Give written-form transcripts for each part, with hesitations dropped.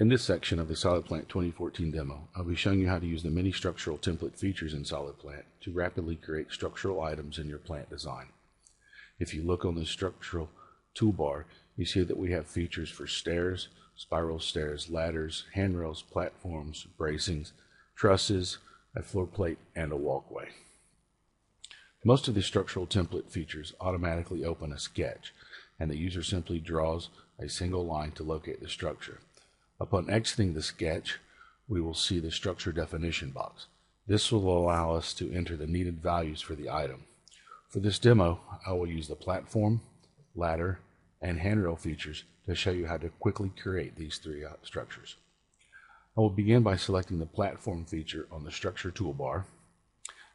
In this section of the SolidPLANT 2014 demo, I'll be showing you how to use the many structural template features in SolidPLANT to rapidly create structural items in your plant design. If you look on the structural toolbar, you see that we have features for stairs, spiral stairs, ladders, handrails, platforms, bracings, trusses, a floor plate, and a walkway. Most of the structural template features automatically open a sketch, and the user simply draws a single line to locate the structure. Upon exiting the sketch, we will see the structure definition box. This will allow us to enter the needed values for the item. For this demo, I will use the platform, ladder, and handrail features to show you how to quickly create these three structures. I will begin by selecting the platform feature on the structure toolbar.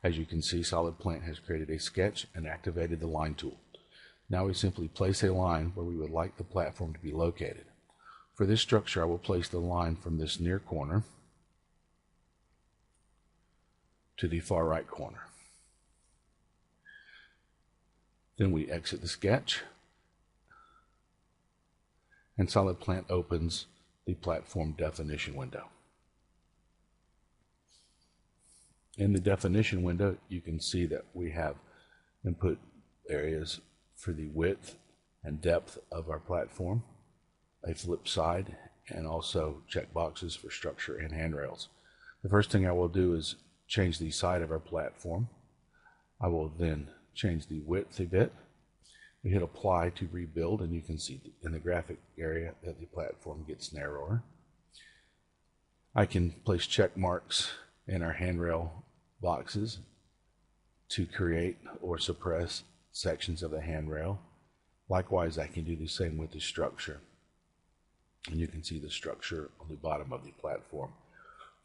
As you can see, SolidPLANT has created a sketch and activated the line tool. Now we simply place a line where we would like the platform to be located. For this structure, I will place the line from this near corner to the far right corner. Then we exit the sketch, and SolidPLANT opens the platform definition window. In the definition window, you can see that we have input areas for the width and depth of our platform, a flip side, and also check boxes for structure and handrails. The first thing I will do is change the side of our platform. I will then change the width a bit. We hit apply to rebuild, and you can see in the graphic area that the platform gets narrower. I can place check marks in our handrail boxes to create or suppress sections of the handrail. Likewise, I can do the same with the structure. And you can see the structure on the bottom of the platform.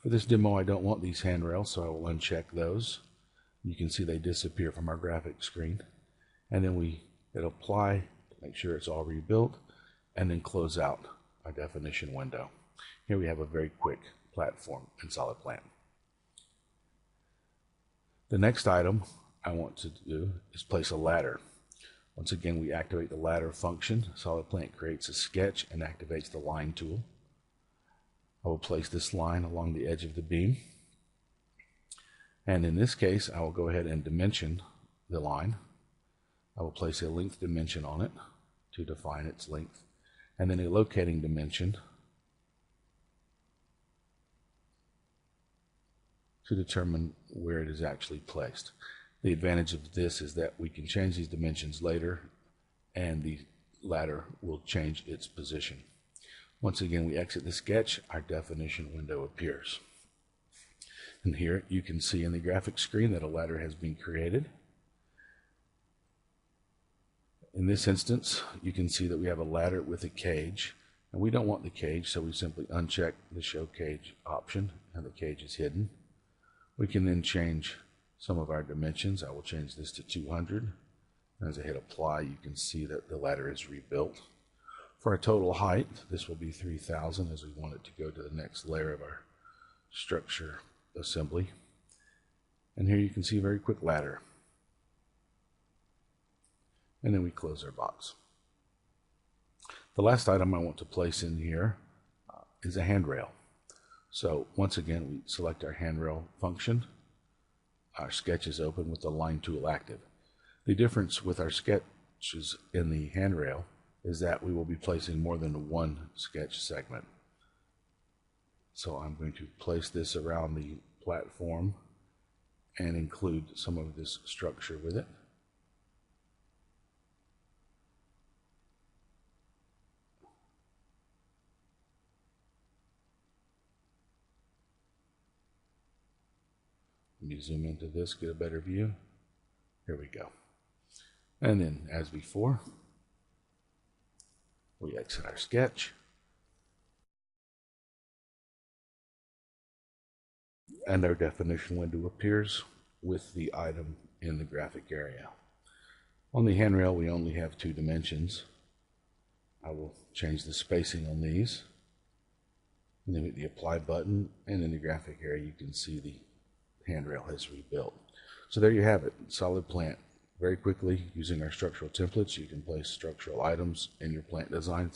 For this demo, I don't want these handrails, so I will uncheck those. You can see they disappear from our graphic screen. And then we hit apply to make sure it's all rebuilt, and then close out our definition window. Here we have a very quick platform in SolidPLANT. The next item I want to do is place a ladder. Once again, we activate the ladder function. SolidPLANT creates a sketch and activates the line tool. I will place this line along the edge of the beam. And in this case, I will go ahead and dimension the line. I will place a length dimension on it to define its length, and then a locating dimension to determine where it is actually placed. The advantage of this is that we can change these dimensions later, and the ladder will change its position. Once again, we exit the sketch, our definition window appears. And here you can see in the graphic screen that a ladder has been created. In this instance, you can see that we have a ladder with a cage, and we don't want the cage, so we simply uncheck the show cage option, and the cage is hidden. We can then change some of our dimensions. I will change this to 200. And as I hit apply, you can see that the ladder is rebuilt. For our total height, this will be 3,000, as we want it to go to the next layer of our structure assembly. And here you can see a very quick ladder. And then we close our box. The last item I want to place in here is a handrail. So once again, we select our handrail function. Our sketch is open with the line tool active. The difference with our sketches in the handrail is that we will be placing more than one sketch segment. So I'm going to place this around the platform and include some of this structure with it. Let me zoom into this, get a better view. Here we go. And then, as before, we exit our sketch. And our definition window appears with the item in the graphic area. On the handrail, we only have 2 dimensions. I will change the spacing on these. And then hit the apply button, and in the graphic area, you can see the handrail has rebuilt. So there you have it, SolidPLANT. Very quickly, using our structural templates, you can place structural items in your plant design.